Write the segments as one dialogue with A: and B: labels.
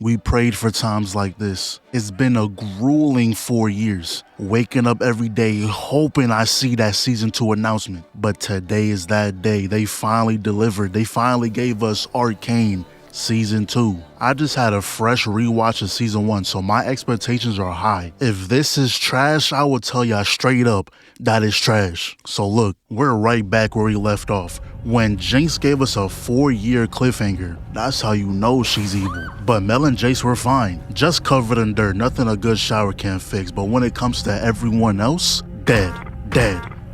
A: We prayed for times like this. It's been a grueling 4 years, waking up every day hoping I see that season 2 announcement. But today is that day. They finally delivered. They finally gave us Arcane Season 2. I just had a fresh rewatch of Season 1, so my expectations are high. If this is trash, I will tell y'all straight up that is trash. So look, we're right back where we left off. When Jinx gave us a 4-year cliffhanger, that's how you know she's evil. But Mel and Jace were fine, just covered in dirt, nothing a good shower can fix. But when it comes to everyone else, dead,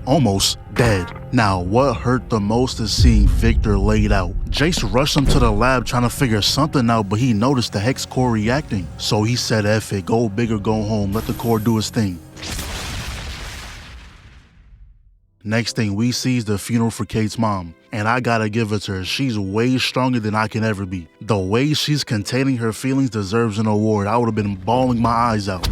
A: almost dead. Now, what hurt the most is seeing Victor laid out. Jace rushed him to the lab trying to figure something out, but he noticed the hex core reacting. So he said, F it, go big or go home, let the core do its thing. Next thing we see is the funeral for Kate's mom. And I gotta give it to her, she's way stronger than I can ever be. The way she's containing her feelings deserves an award. I would have been bawling my eyes out.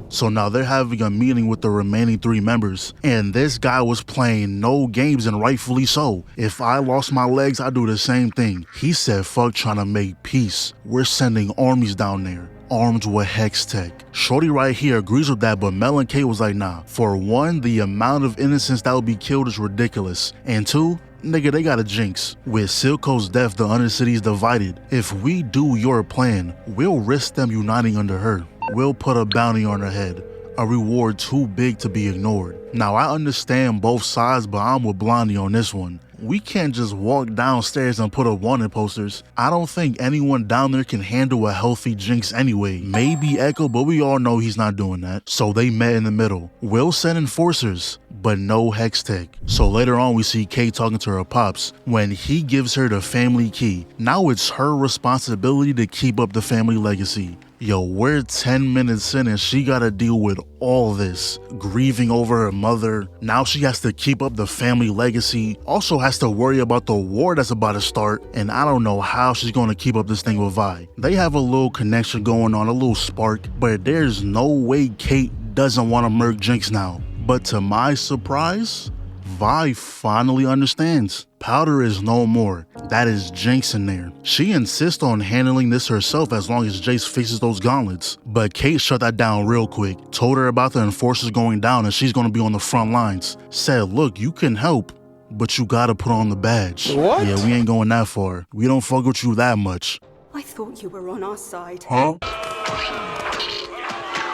A: So now they're having a meeting with the remaining 3 members, and this guy was playing no games, and rightfully so. If I lost my legs, I'd do the same thing. He said, fuck trying to make peace. We're sending armies down there, armed with hex tech. Shorty right here agrees with that, but Mel and Kate was like, nah. For one, the amount of innocents that would be killed is ridiculous. And 2, nigga, they got a Jinx. With Silco's death, the undercity is divided. If we do your plan, we'll risk them uniting under her. We'll put a bounty on her head, a reward too big to be ignored. Now, I understand both sides, but I'm with Blondie on this one. We can't just walk downstairs and put up wanted posters. I don't think anyone down there can handle a healthy Jinx anyway. Maybe Ekko, but we all know he's not doing that. So they met in the middle. We'll send enforcers, but no hex tech. So later on we see Kate talking to her pops when he gives her the family key. Now it's her responsibility to keep up the family legacy. Yo, we're 10 minutes in and she gotta deal with all this. Grieving over her mother. Now she has to keep up the family legacy. Also has to worry about the war that's about to start. And I don't know how she's gonna keep up this thing with Vi. They have a little connection going on, a little spark. But there's no way Kate doesn't want to murk Jinx now. But to my surprise, Vi finally understands. Powder is no more. That is Jinx in there. She insists on handling this herself as long as Jace fixes those gauntlets. But Kate shut that down real quick. Told her about the enforcers going down and she's gonna be on the front lines. Said, look, you can help, but you gotta put on the badge.
B: What?
A: Yeah, we ain't going that far. We don't fuck with you that much.
C: I thought you were on our side.
A: Huh?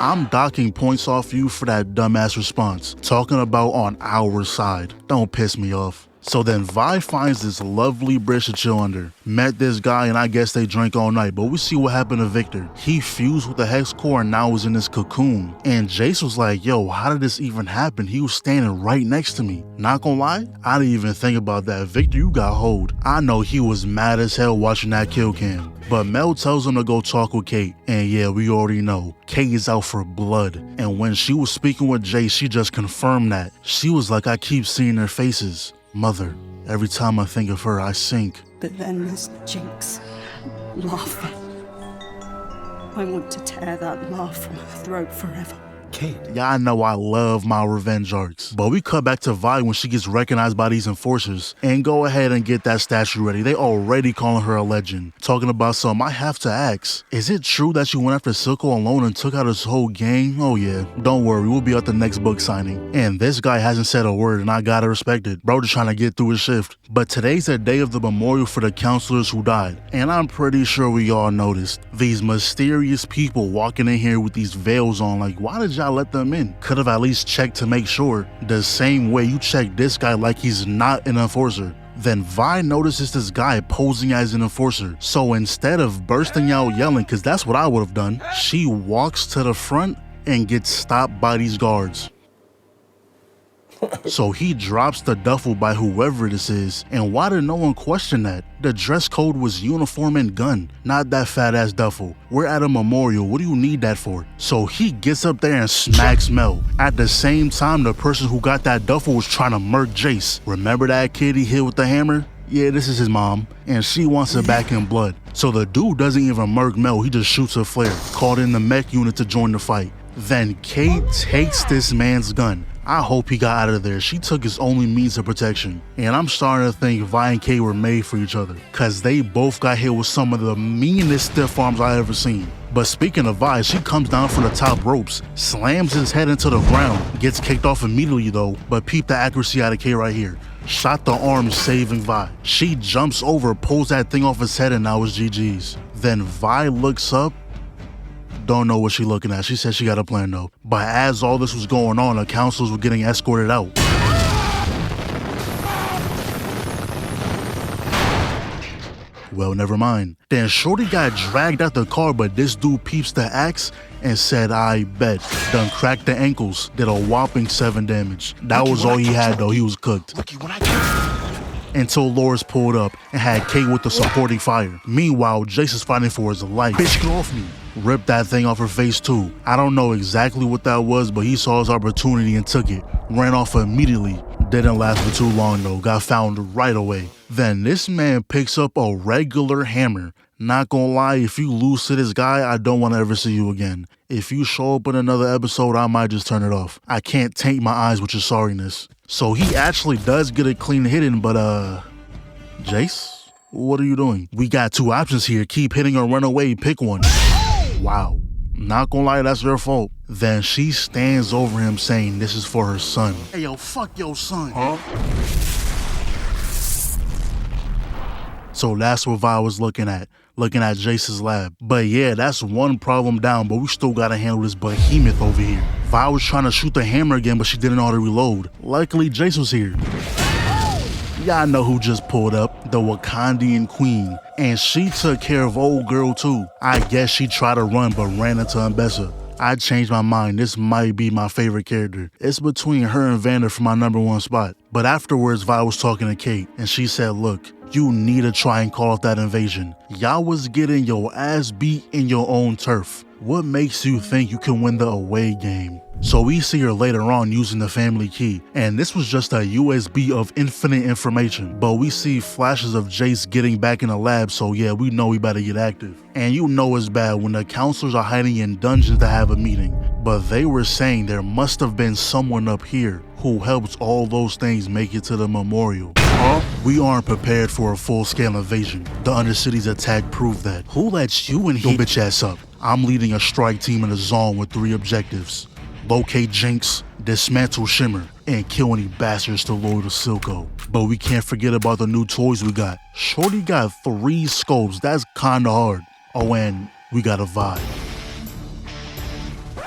A: I'm docking points off you for that dumbass response. Talking about on our side. Don't piss me off. So then Vi finds this lovely bridge to chill under. Met this guy and I guess they drank all night, but we see what happened to Victor. He fused with the hex core and now is in this cocoon. And Jace was like, yo, how did this even happen? He was standing right next to me. Not gonna lie, I didn't even think about that. Victor, you got hold. I know he was mad as hell watching that kill cam. But Mel tells him to go talk with Kate. And yeah, we already know. Kate is out for blood. And when she was speaking with Jace, she just confirmed that. She was like, I keep seeing their faces. Mother, every time I think of her, I sink.
C: But then there's Jinx, laughing. I want to tear that laugh from her throat forever.
B: Kate.
A: Y'all know I love my revenge arcs. But we cut back to Vi when she gets recognized by these enforcers. And go ahead and get that statue ready. They already calling her a legend. Talking about something, I have to ask. Is it true that you went after Silco alone and took out his whole gang? Oh yeah, don't worry, we'll be at the next book signing. And this guy hasn't said a word and I gotta respect it. Bro just trying to get through his shift. But today's the day of the memorial for the counselors who died. And I'm pretty sure we all noticed. These mysterious people walking in here with these veils on, like why did y'all let them in? Could have at least checked to make sure. The same way you check this guy like he's not an enforcer. Then Vi notices this guy posing as an enforcer. So instead of bursting out yelling, cause that's what I would have done, she walks to the front and gets stopped by these guards. So he drops the duffel by whoever this is. And why did no one question that? The dress code was uniform and gun, not that fat ass duffel. We're at a memorial, what do you need that for? So he gets up there and smacks Mel. At the same time, the person who got that duffel was trying to murk Jace. Remember that kid he hit with the hammer? Yeah, this is his mom, and she wants it back in blood. So the dude doesn't even murk Mel, he just shoots a flare. Called in the mech unit to join the fight. Then Kate takes this man's gun. I hope he got out of there. She took his only means of protection. And I'm starting to think Vi and Kate were made for each other, cause they both got hit with some of the meanest stiff arms I ever seen. But speaking of Vi, she comes down from the top ropes, slams his head into the ground, gets kicked off immediately though, but peep the accuracy out of Kate right here. Shot the arm, saving Vi. She jumps over, pulls that thing off his head, and now it's GG's. Then Vi looks up. Don't know what she looking at. She said she got a plan though. But as all this was going on, the counselors were getting escorted out. Well, never mind. Then Shorty got dragged out the car, but this dude peeps the axe and said, I bet. Done cracked the ankles, did a whopping 7 damage. That was all he had though, he was cooked. Until Loris pulled up and had Kate with the supporting fire. Meanwhile, Jace is fighting for his life. Bitch, get off me. Ripped that thing off her face too. I don't know exactly what that was, but he saw his opportunity and took it. Ran off immediately. Didn't last for too long though, got found right away. Then this man picks up a regular hammer. Not gonna lie, if you lose to this guy, I don't want to ever see you again. If you show up in another episode, I might just turn it off. I can't taint my eyes with your sorriness. So he actually does get it clean hidden, but Jace? What are you doing? We got 2 options here, keep hitting or run away, pick one. Wow. Not gonna lie, that's her fault. Then she stands over him saying this is for her son. Hey yo, fuck your son. Huh? So that's what Vi was looking at Jace's lab. But yeah, that's one problem down, but we still gotta handle this behemoth over here. Vi was trying to shoot the hammer again, but she didn't know how to reload. Luckily, Jace was here. Y'all know who just pulled up, the Wakandian queen. And she took care of old girl too. I guess she tried to run, but ran into Ambessa. I changed my mind, this might be my favorite character. It's between her and Vander for my #1 spot. But afterwards, Vi was talking to Kate, and she said, look, you need to try and call off that invasion. Y'all was getting your ass beat in your own turf. What makes you think you can win the away game? So we see her later on using the family key, and this was just a USB of infinite information. But we see flashes of Jace getting back in the lab, so yeah, we know we better get active. And you know it's bad when the counselors are hiding in dungeons to have a meeting. But they were saying there must have been someone up here who helped all those things make it to the memorial. We aren't prepared for a full-scale invasion. The Undercity's attack proved that. Who lets you and your bitch ass up? I'm leading a strike team in the zone with 3 objectives. Locate Jinx, dismantle Shimmer, and kill any bastards to lure to Silco. But we can't forget about the new toys we got. Shorty got 3 scopes, that's kinda hard. Oh, and we got a vibe.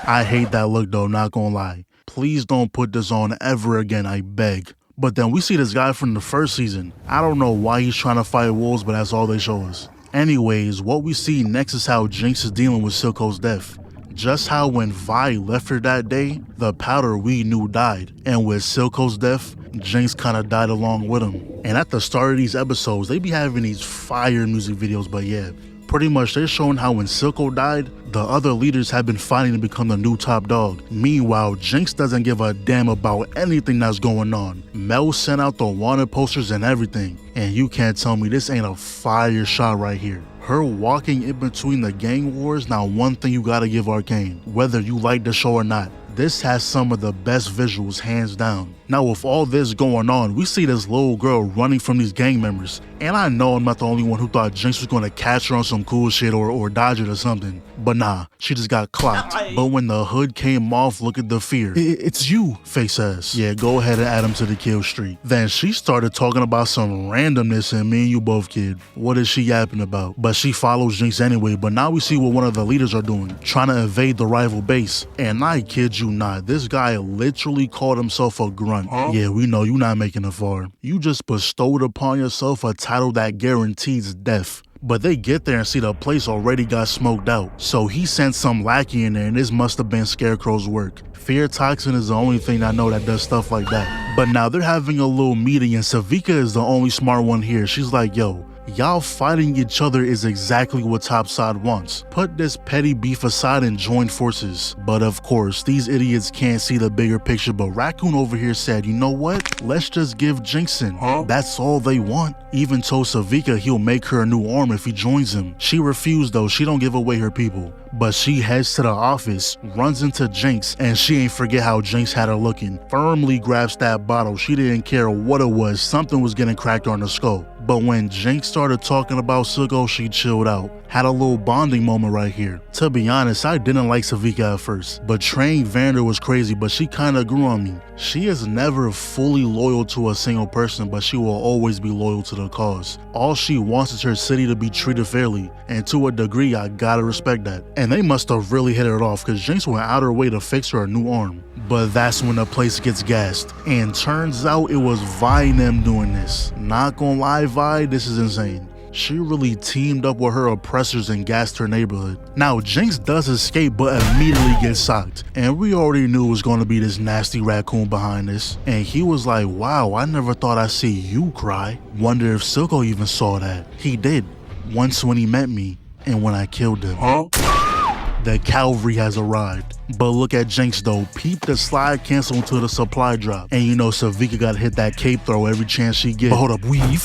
A: I hate that look though, not gonna lie. Please don't put this on ever again, I beg. But then we see this guy from the first season. I don't know why he's trying to fight wolves, but that's all they show us. Anyways, what we see next is how Jinx is dealing with Silco's death. Just how when Vi left her that day, the powder we knew died. And with Silco's death, Jinx kinda died along with him. And at the start of these episodes, they be having these fire music videos, but yeah, pretty much they're showing how when Silco died, the other leaders have been fighting to become the new top dog. Meanwhile, Jinx doesn't give a damn about anything that's going on. Mel sent out the wanted posters and everything. And you can't tell me this ain't a fire shot right here. Her walking in between the gang wars, now one thing you gotta give Arcane, whether you like the show or not. This has some of the best visuals, hands down. Now with all this going on, we see this little girl running from these gang members. And I know I'm not the only one who thought Jinx was gonna catch her on some cool shit or dodge it or something. But nah, she just got clocked. But when the hood came off, look at the fear. It's you, face ass. Yeah, go ahead and add him to the kill streak. Then she started talking about some randomness and me and you both, kid. What is she yapping about? But she follows Jinx anyway, but now we see what one of the leaders are doing, trying to invade the rival base. And I kid you not, this guy literally called himself a grunt. Yeah, we know you not making it far. You just bestowed upon yourself a title that guarantees death. But they get there and see the place already got smoked out. So he sent some lackey in there, and this must have been Scarecrow's work. Fear Toxin is the only thing I know that does stuff like that. But now they're having a little meeting, and Sevika is the only smart one here. She's like, yo, Y'all fighting each other is exactly what Topside wants. Put this petty beef aside and join forces. But of course, these idiots can't see the bigger picture, but Raccoon over here said, you know what? Let's just give Jinx in. That's all they want. Even told Sevika he'll make her a new arm if he joins him. She refused though, she don't give away her people. But she heads to the office, runs into Jinx, and she ain't forget how Jinx had her looking. Firmly grabs that bottle, she didn't care what it was, something was getting cracked on the skull. But when Jinx started talking about Sugo, she chilled out. Had a little bonding moment right here. To be honest, I didn't like Sevika at first. Betraying Vander was crazy, but she kinda grew on me. She is never fully loyal to a single person, but she will always be loyal to the cause. All she wants is her city to be treated fairly, and to a degree, I gotta respect that. And they must have really hit it off, cause Jinx went out her way to fix her a new arm. But that's when the place gets gassed. And turns out it was Vi and them doing this. Not gonna lie, Vi, this is insane. She really teamed up with her oppressors and gassed her neighborhood. Now, Jinx does escape but immediately gets socked. And we already knew it was going to be this nasty raccoon behind this. And he was like, wow, I never thought I'd see you cry. Wonder if Silco even saw that. He did. Once when he met me and when I killed him. The cavalry has arrived. But look at Jinx though, peep the slide cancel into the supply drop. And you know Sevika gotta hit that cape throw every chance she gets. But hold up, weave.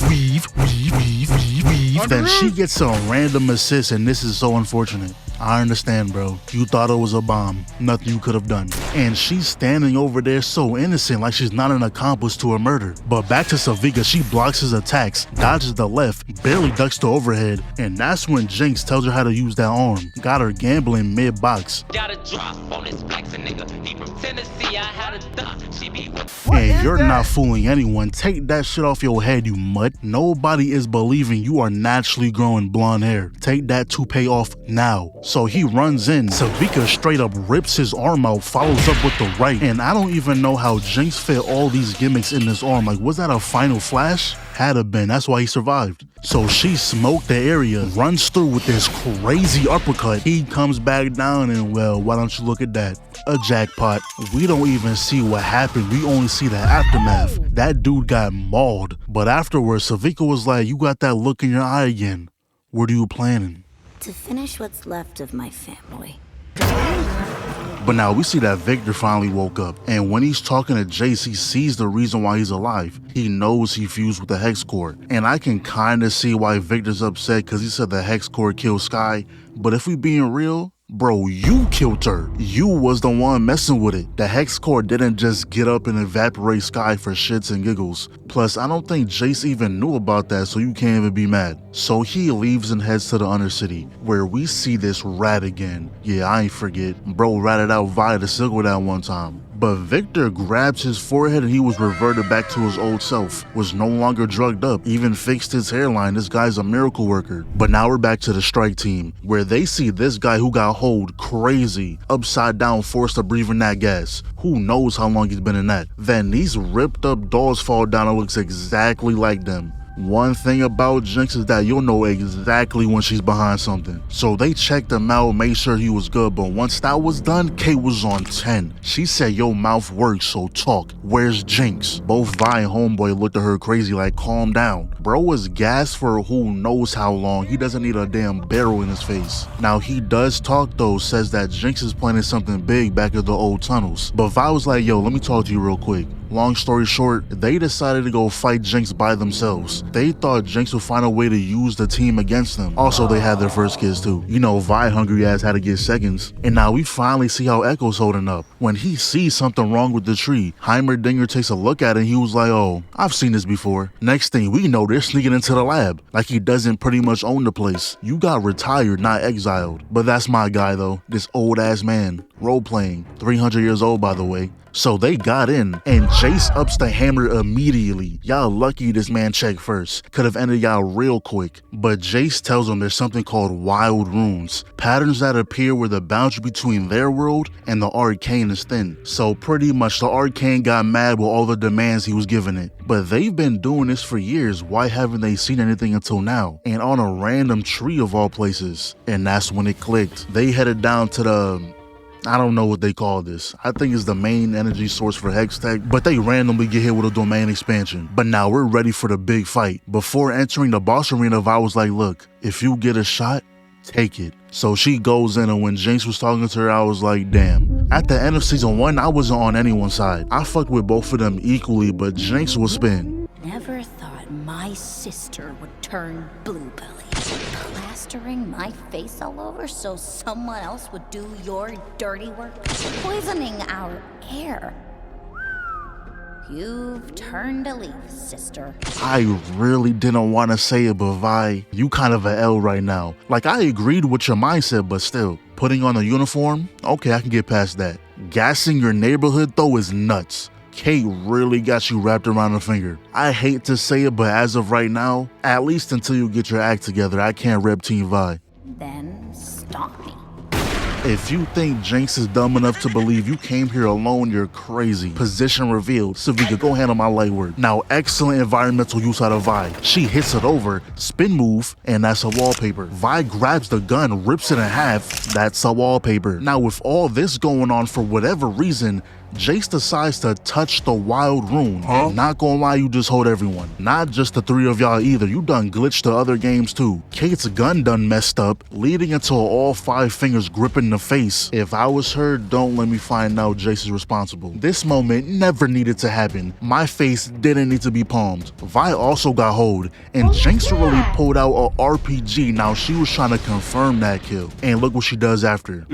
A: Then she gets a random assist and this is so unfortunate. I understand, bro. You thought it was a bomb. Nothing you could have done. And she's standing over there so innocent, like she's not an accomplice to a murder. But back to Sevika, she blocks his attacks, dodges the left, barely ducks the overhead, and that's when Jinx tells her how to use that arm. Got her gambling mid-box.
B: Got a drop on this Jackson nigga. He from Tennessee, I had a duck. She be
A: and you're not fooling anyone. Take that shit off your head, you mutt. Nobody is believing you are naturally growing blonde hair. Take that toupee off now. So he runs in. Sevika straight up rips his arm out, follows up with the right. And I don't even know how Jinx fit all these gimmicks in this arm. Like, was that a final flash? Had to been, that's why he survived. So she smoked the area, runs through with this crazy uppercut. He comes back down and well, why don't you look at that? A jackpot. We don't even see what happened, we only see the aftermath. That dude got mauled. But afterwards, Sevika was like, you got that look in your eye again. What are you planning?
D: To finish what's left of my family.
A: But now we see that Victor finally woke up, and when he's talking to Jace, he sees the reason why he's alive. He knows he fused with the Hex Core, and I can kinda see why Victor's upset because he said the Hex Core killed Sky, but if we being real, bro, you killed her. You was the one messing with it. The Hex Core didn't just get up and evaporate Sky for shits and giggles. Plus, I don't think Jace even knew about that, so you can't even be mad. So he leaves and heads to the undercity, where we see this rat again. Yeah, I ain't forget. Bro ratted out Vi to Silver that one time. But Victor grabs his forehead and he was reverted back to his old self, was no longer drugged up, even fixed his hairline. This guy's a miracle worker. But now we're back to the strike team, where they see this guy who got hold crazy, upside down, forced to breathe in that gas. Who knows how long he's been in that. Then these ripped up dolls fall down and looks exactly like them. One thing about Jinx is that you'll know exactly when she's behind something. So they checked him out, made sure he was good, but once that was done, Kate was on 10. She said, your mouth works, so talk. Where's Jinx? Both Vi and Homeboy looked at her crazy like, calm down. Bro was gassed for who knows how long. He doesn't need a damn barrel in his face. Now he does talk though, says that Jinx is planning something big back at the old tunnels. But Vi was like, yo, let me talk to you real quick. Long story short, they decided to go fight Jinx by themselves. They thought Jinx would find a way to use the team against them. Also, they had their first kids too. You know, Vi hungry ass had to get seconds. And now we finally see how Ekko's holding up. When he sees something wrong with the tree, Heimerdinger takes a look at it and he was like, oh, I've seen this before. Next thing we know, they're sneaking into the lab. Like he doesn't pretty much own the place. You got retired, not exiled. But that's my guy though, this old ass man. Role playing, 300 years old by the way. So they got in, and Jace ups the hammer immediately. Y'all lucky this man checked first. Could have ended y'all real quick. But Jace tells them there's something called wild runes. Patterns that appear where the boundary between their world and the Arcane is thin. So pretty much the Arcane got mad with all the demands he was giving it. But they've been doing this for years. Why haven't they seen anything until now? And on a random tree of all places. And that's when it clicked. They headed down to the I don't know what they call this. I think it's the main energy source for Hextech, but they randomly get hit with a domain expansion. But now we're ready for the big fight. Before entering the boss arena, Vi was like, look, if you get a shot, take it. So she goes in, and when Jinx was talking to her, I was like, damn. At the end of season 1, I wasn't on anyone's side. I fucked with both of them equally, but Jinx was spin.
D: Never thought my sister would turn bluebelly. Plastering my face all over so someone else would do your dirty work. Poisoning our air. You've turned a leaf, sister.
A: I really didn't want to say it, but Vi, you kind of a L right now. Like, I agreed with your mindset, but still, putting on a uniform? Okay, I can get past that. Gassing your neighborhood, though, is nuts. Kate really got you wrapped around the finger. I hate to say it, but as of right now, at least until you get your act together, I can't rep Team Vi.
D: Then stop me.
A: If you think Jinx is dumb enough to believe you came here alone, you're crazy. Position revealed. Sevika, go handle my light work. Now, excellent environmental use out of Vi. She hits it over, spin move, and that's a wallpaper. Vi grabs the gun, rips it in half, that's a wallpaper. Now, with all this going on, for whatever reason, Jace decides to touch the wild rune. Not gonna lie, you just hold everyone. Not just the 3 of y'all either, you done glitched to other games too. Kate's gun done messed up, leading into all 5 fingers gripping the face. If I was her, don't let me find out Jace is responsible. This moment never needed to happen. My face didn't need to be palmed. Vi also got hold, and Jinx really pulled out a RPG. Now she was trying to confirm that kill. And look what she does after.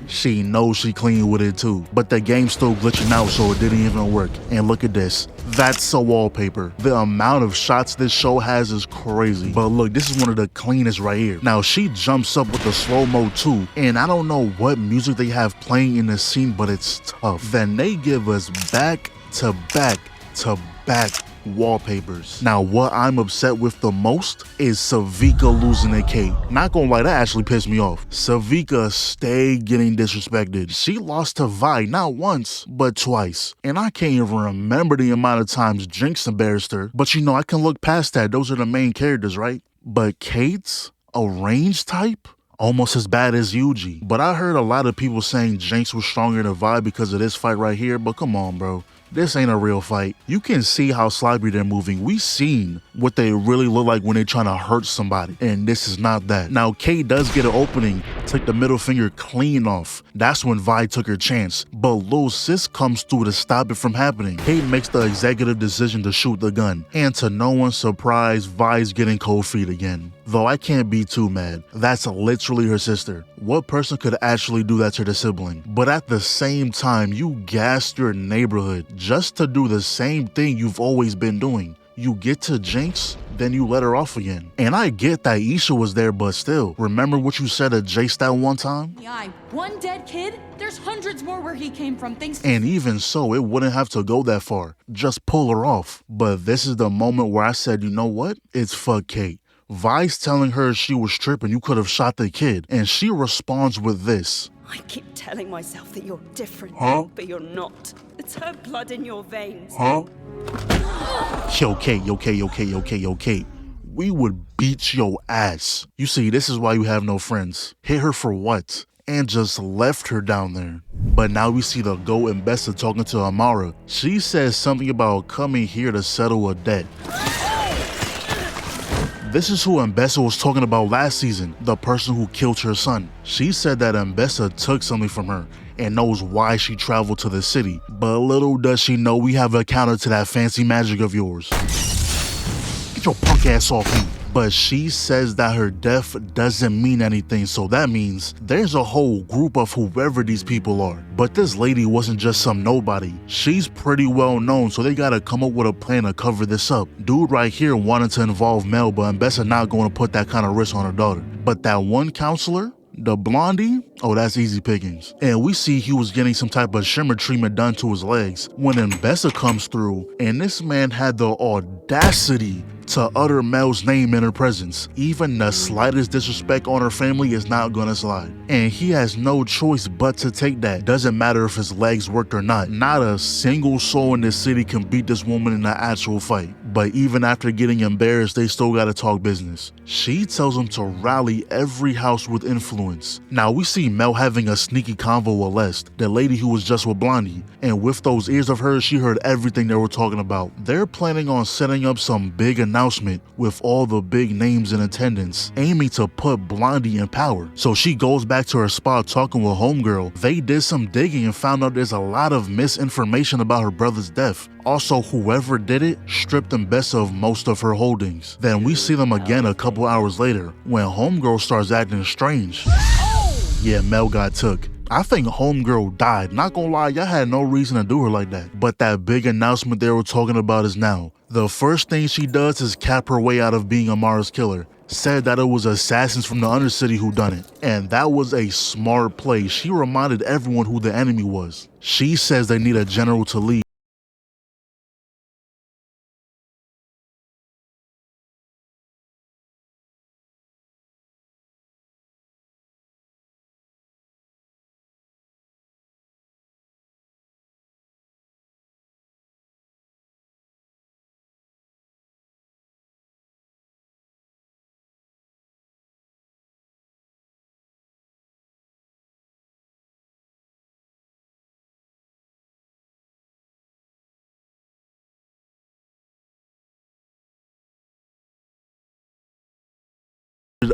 A: She knows she clean with it too, but the game's still glitching out, so it didn't even work. And look at this. That's a wallpaper. The amount of shots this show has is crazy. But look, this is one of the cleanest right here. Now, she jumps up with the slow-mo too, and I don't know what music they have playing in this scene, but it's tough. Then they give us back to back to back wallpapers. Now, what I'm upset with the most is Sevika losing to Kate. Not gonna lie, that actually pissed me off. Sevika stayed getting disrespected. She lost to Vi not once, but twice. And I can't even remember the amount of times Jinx embarrassed her. But you know, I can look past that. Those are the main characters, right? But Kate's a range type? Almost as bad as Yuji. But I heard a lot of people saying Jinx was stronger than Vi because of this fight right here, but come on, bro. This ain't a real fight. You can see how sloppy they're moving. We seen what they really look like when they're trying to hurt somebody, and this is not that. Now, Kate does get an opening, took the middle finger clean off. That's when Vi took her chance, but Lil Sis comes through to stop it from happening. Kate makes the executive decision to shoot the gun, and to no one's surprise, Vi's getting cold feet again. Though I can't be too mad. That's literally her sister. What person could actually do that to their sibling? But at the same time, you gassed your neighborhood just to do the same thing you've always been doing. You get to Jinx, then you let her off again. And I get that Isha was there, but still, remember what you said to Jace that one time?
E: Yeah, one dead kid? There's hundreds more where he came from, thanks to—
A: And even so, it wouldn't have to go that far. Just pull her off. But this is the moment where I said, you know what? It's fuck Kate. Vi's telling her she was tripping, you could have shot the kid. And she responds with this.
C: I keep telling myself that you're different, but you're not. It's her blood in your veins.
A: Yo, Kate. We would beat your ass. You see, this is why you have no friends. Hit her for what? And just left her down there. But now we see the GOAT Ambessa talking to Amara. She says something about coming here to settle a debt. This is who Ambessa was talking about last season, the person who killed her son. She said that Ambessa took something from her and knows why she traveled to the city. But little does she know we have a counter to that fancy magic of yours. Get your punk ass off me. But she says that her death doesn't mean anything, so that means there's a whole group of whoever these people are. But this lady wasn't just some nobody. She's pretty well known, so they gotta come up with a plan to cover this up. Dude right here wanted to involve Mel, but Ambessa not going to put that kind of risk on her daughter. But that one counselor, the blondie, oh, that's easy pickings. And we see he was getting some type of shimmer treatment done to his legs when Ambessa comes through, and this man had the audacity to utter Mel's name in her presence. Even the slightest disrespect on her family is not gonna slide. And he has no choice but to take that. Doesn't matter if his legs worked or not. Not a single soul in this city can beat this woman in an actual fight. but even after getting embarrassed, they still gotta talk business. She tells him to rally every house with influence. Now we see Mel having a sneaky convo with Lest, the lady who was just with Blondie, and with those ears of hers, she heard everything they were talking about. They're planning on setting up some big announcement with all the big names in attendance, aiming to put Blondie in power. So she goes back to her spot talking with Homegirl. They did some digging and found out there's a lot of misinformation about her brother's death. Also, whoever did it stripped Ambessa of most of her holdings. Then we see them again a couple hours later when Homegirl starts acting strange. Yeah, Mel got took. I think Homegirl died. Not gonna lie, y'all had no reason to do her like that. But that big announcement they were talking about is now. The first thing she does is cap her way out of being Amara's killer. Said that it was assassins from the undercity who done it. And that was a smart play. She reminded everyone who the enemy was. She says they need a general to lead.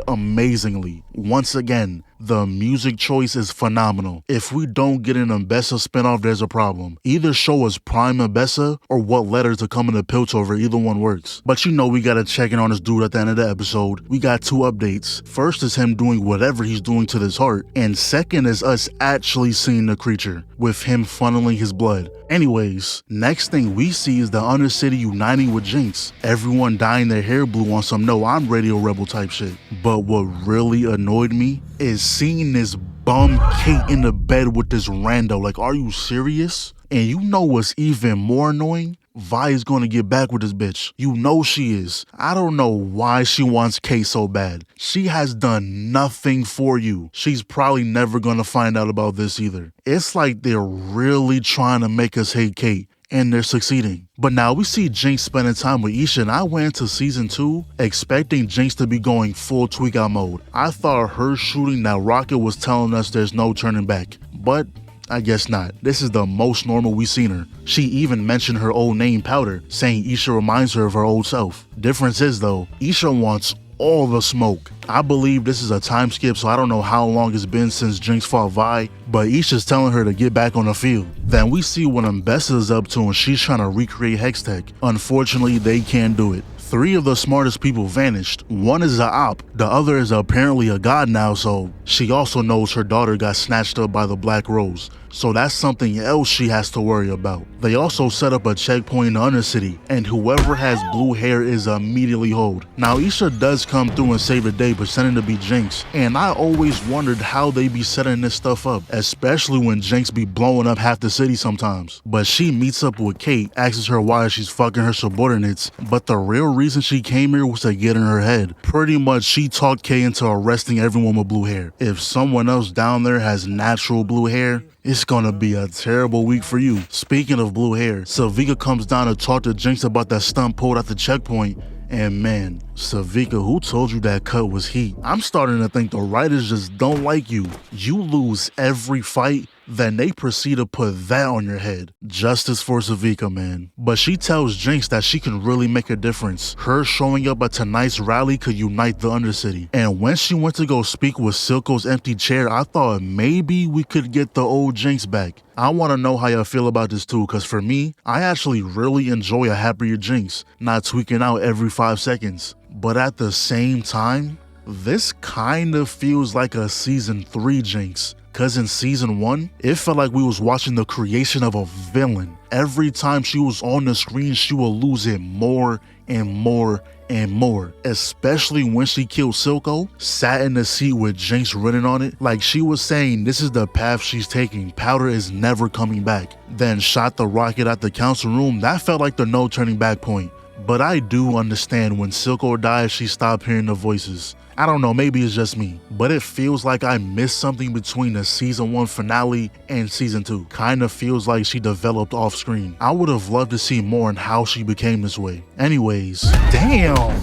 A: Amazingly. Once again, the music choice is phenomenal. If we don't get an Ambessa spinoff, there's a problem. Either show us Prime Ambessa or what letters to come in the Piltover, either one works. But you know we gotta check in on this dude at the end of the episode. We got two updates. First is him doing whatever he's doing to this heart, and second is us actually seeing the creature, with him funneling his blood. Anyways, next thing we see is the Undercity uniting with Jinx. Everyone dyeing their hair blue on some no I'm Radio Rebel type shit. But what really annoyed me is seeing this bum Kate in the bed with this rando. Like, are you serious? And you know what's even more annoying? Vi is gonna get back with this bitch. You know she is. I don't know why she wants Kate so bad. She has done nothing for you. She's probably never gonna find out about this either. It's like they're really trying to make us hate Kate, and they're succeeding. But now we see Jinx spending time with Isha, and I went into season 2 expecting Jinx to be going full tweak out mode. I thought her shooting that rocket was telling us there's no turning back, but I guess not. This is the most normal we've seen her. She even mentioned her old name, Powder, saying Isha reminds her of her old self. Difference is though, Isha wants all the smoke. I believe this is a time skip, so I don't know how long it's been since Jinx fought Vi, but Isha's telling her to get back on the field. Then we see what Ambessa is up to, and she's trying to recreate Hextech. Unfortunately, they can't do it. 3 of the smartest people vanished. One is a op, the other is apparently a god now, so she also knows her daughter got snatched up by the Black Rose. So that's something else she has to worry about. They also set up a checkpoint in the Undercity, and whoever has blue hair is immediately hold. Now Isha does come through and save the day, pretending to be Jinx, and I always wondered how they be setting this stuff up, especially when Jinx be blowing up half the city sometimes. But she meets up with Kate, asks her why she's fucking her subordinates, but the real reason she came here was to get in her head. Pretty much she talked Kate into arresting everyone with blue hair. If someone else down there has natural blue hair, it's gonna be a terrible week for you. Speaking of blue hair, Sevika comes down to talk to Jinx about that stunt pulled at the checkpoint. And man, Sevika, who told you that cut was heat? I'm starting to think the writers just don't like you. You lose every fight, then they proceed to put that on your head. Justice for Sevika, man. But she tells Jinx that she can really make a difference. Her showing up at tonight's rally could unite the Undercity. And when she went to go speak with Silco's empty chair, I thought maybe we could get the old Jinx back. I want to know how y'all feel about this too, because for me, I actually really enjoy a happier Jinx, not tweaking out every 5 seconds. But at the same time, this kind of feels like a season 3 Jinx. Cause in season 1, it felt like we was watching the creation of a villain. Every time she was on the screen, she would lose it more and more and more. Especially when she killed Silco, sat in the seat with Jinx written on it, like she was saying this is the path she's taking, Powder is never coming back. Then shot the rocket at the council room, that felt like the no turning back point. But I do understand when Silco died, she stopped hearing the voices. I don't know, maybe it's just me, but it feels like I missed something between the season 1 finale and season 2. Kinda feels like she developed off screen. I would have loved to see more on how she became this way. Anyways, damn!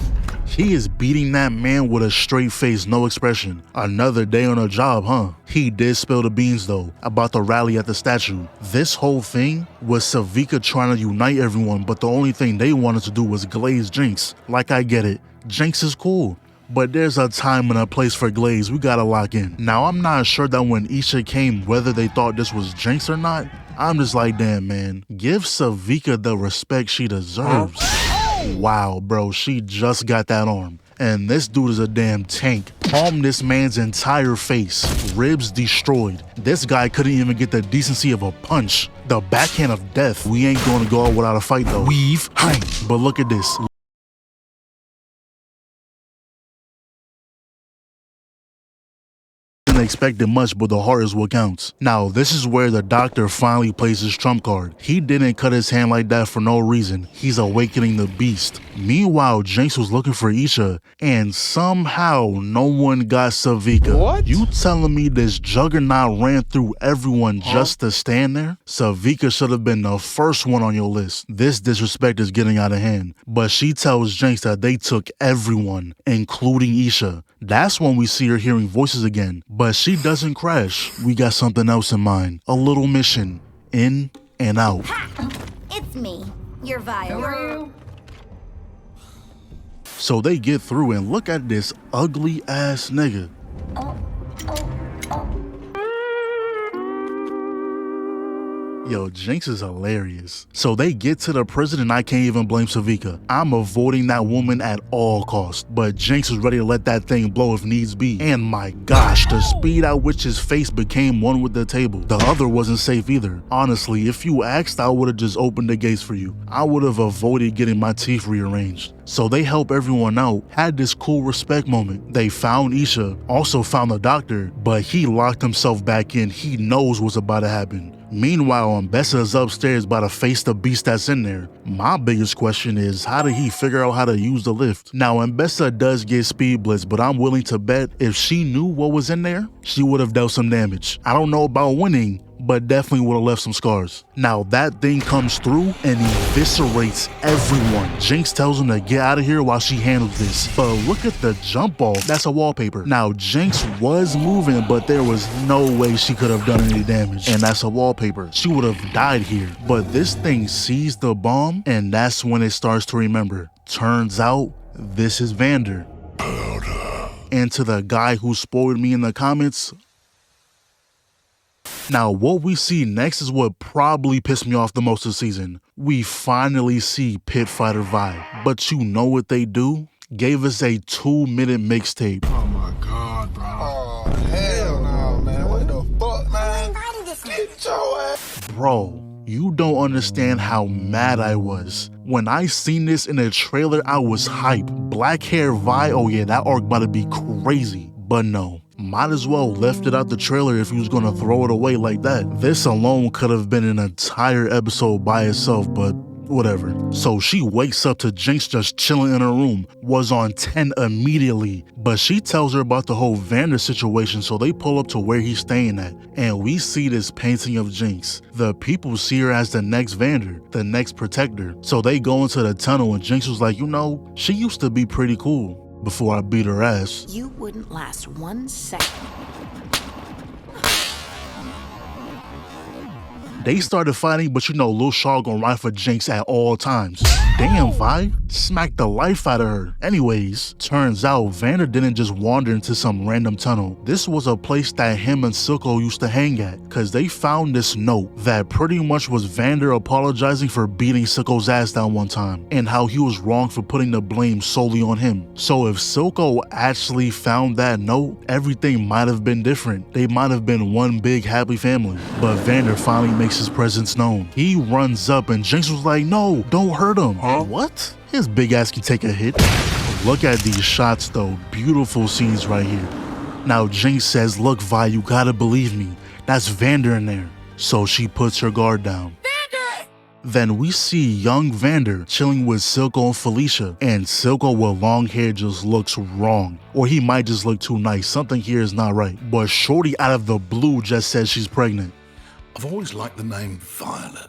A: He is beating that man with a straight face, no expression. Another day on a job, huh? He did spill the beans though, about the rally at the statue. This whole thing was Sevika trying to unite everyone, but the only thing they wanted to do was glaze Jinx. Like, I get it, Jinx is cool, but there's a time and a place for glaze we gotta lock in. Now, I'm not sure that when Isha came, whether they thought this was Jinx or not. I'm just like, damn man, give Sevika the respect she deserves. Wow, bro, she just got that arm. And this dude is a damn tank. Palmed this man's entire face. Ribs destroyed. This guy couldn't even get the decency of a punch. The backhand of death. We ain't going to go out without a fight though. Weave, hang. But look at this. Expected much, but the heart is what counts. Now, this is where the doctor finally plays his trump card. He didn't cut his hand like that for no reason. He's awakening the beast. Meanwhile, Jinx was looking for Isha, and somehow no one got Sevika.
F: What?
A: You telling me this juggernaut ran through everyone just to stand there? Sevika should have been the first one on your list. This disrespect is getting out of hand. But she tells Jinx that they took everyone, including Isha. That's when we see her hearing voices again. But she doesn't crash. We got something else in mind. A little mission. In and out.
D: Ha! It's me, your Vi.
A: So they get through and look at this ugly ass nigga. Yo, Jinx is hilarious. So they get to the prison and I can't even blame Sevika. I'm avoiding that woman at all costs. But Jinx is ready to let that thing blow if needs be. And my gosh, the speed at which his face became one with the table. The other wasn't safe either. Honestly, if you asked, I would have just opened the gates for you. I would have avoided getting my teeth rearranged. So they help everyone out, had this cool respect moment. They found Isha, also found the doctor, but he locked himself back in. He knows what's about to happen. Meanwhile, Ambessa is upstairs about to face the beast that's in there. My biggest question is, how did he figure out how to use the lift? Now, Ambessa does get speed blitz, but I'm willing to bet if she knew what was in there, she would have dealt some damage. I don't know about winning, but definitely would have left some scars. Now that thing comes through and eviscerates everyone. Jinx tells him to get out of here while she handles this. But look at the jump off. That's a wallpaper. Now Jinx was moving, but there was no way she could have done any damage. And that's a wallpaper. She would have died here. But this thing sees the bomb, and that's when it starts to remember. Turns out, this is Vander. And to the guy who spoiled me in the comments, now, what we see next is what probably pissed me off the most this season. We finally see Pit Fighter Vi, but you know what they do? Gave us a 2-minute mixtape.
F: Oh my god, bro. Oh, hell no, man. What the fuck, man? Get your ass.
A: Bro, you don't understand how mad I was. When I seen this in the trailer, I was hype. Black hair Vi, oh yeah, that arc about to be crazy. But no. Might as well left it out the trailer if he was gonna throw it away like that. This alone could have been an entire episode by itself, but whatever. So she wakes up to Jinx just chilling in her room, was on 10 immediately, but she tells her about the whole Vander situation, so they pull up to where he's staying at, and we see this painting of Jinx. The people see her as the next Vander, the next protector. So they go into the tunnel and Jinx was like, you know, she used to be pretty cool before I beat her ass.
G: You wouldn't last 1 second.
A: They started fighting, but you know Lil Shaw gonna ride for Jinx at all times. Damn, Vi, smacked the life out of her. Anyways, turns out Vander didn't just wander into some random tunnel. This was a place that him and Silco used to hang at, cause they found this note that pretty much was Vander apologizing for beating Silco's ass that one time, and how he was wrong for putting the blame solely on him. So if Silco actually found that note, everything might have been different. They might have been one big happy family. But Vander finally makes his presence known. He runs up and Jinx was like, no, don't hurt him. Huh? What? His big ass can take a hit. Look at these shots though. Beautiful scenes right here. Now Jinx says, look Vi, you gotta believe me. That's Vander in there. So she puts her guard down. Vander! Then we see young Vander chilling with Silco and Felicia, and Silco with long hair just looks wrong. Or he might just look too nice, something here is not right. But Shorty out of the blue just says she's pregnant.
H: I've always liked the name Violet.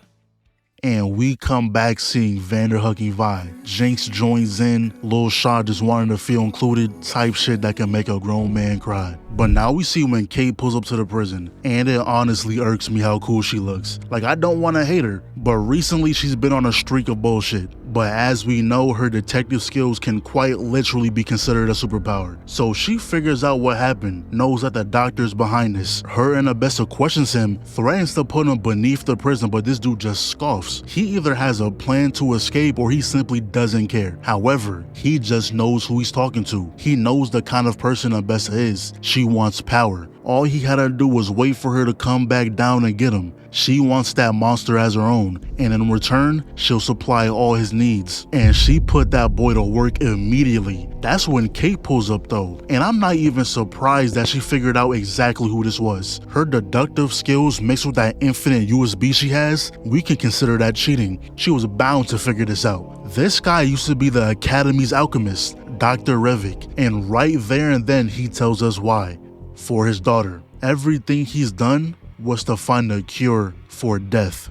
A: And we come back seeing Vander hugging Vi. Jinx joins in, Lil Shaw just wanting to feel included, type shit that can make a grown man cry. But now we see when Kate pulls up to the prison, and it honestly irks me how cool she looks. Like, I don't want to hate her, but recently she's been on a streak of bullshit. But as we know, her detective skills can quite literally be considered a superpower. So she figures out what happened, knows that the doctor's behind this. Her and Ambessa questions him, threatens to put him beneath the prison, but this dude just scoffs. He either has a plan to escape or he simply doesn't care. However, he just knows who he's talking to. He knows the kind of person Ambessa is. She wants power. All he had to do was wait for her to come back down and get him. She wants that monster as her own, and in return, she'll supply all his needs. And she put that boy to work immediately. That's when Kate pulls up though, and I'm not even surprised that she figured out exactly who this was. Her deductive skills mixed with that infinite USB she has, we can consider that cheating. She was bound to figure this out. This guy used to be the Academy's alchemist, Dr. Revik, and right there and then he tells us why. For his daughter. Everything he's done was to find a cure for death.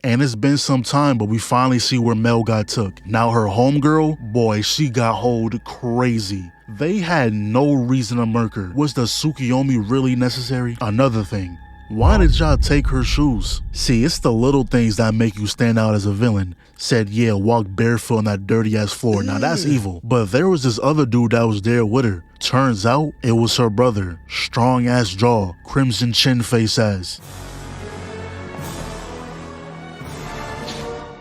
A: And it's been some time, but we finally see where Mel got took. Now her homegirl, boy, she got hold crazy. They had no reason to murk her. Was the Tsukuyomi really necessary? Another thing, why did y'all take her shoes? See, it's the little things that make you stand out as a villain. Said, yeah, walk barefoot on that dirty ass floor. Now that's evil. But there was this other dude that was there with her. Turns out it was her brother. Strong ass jaw, crimson chin face ass.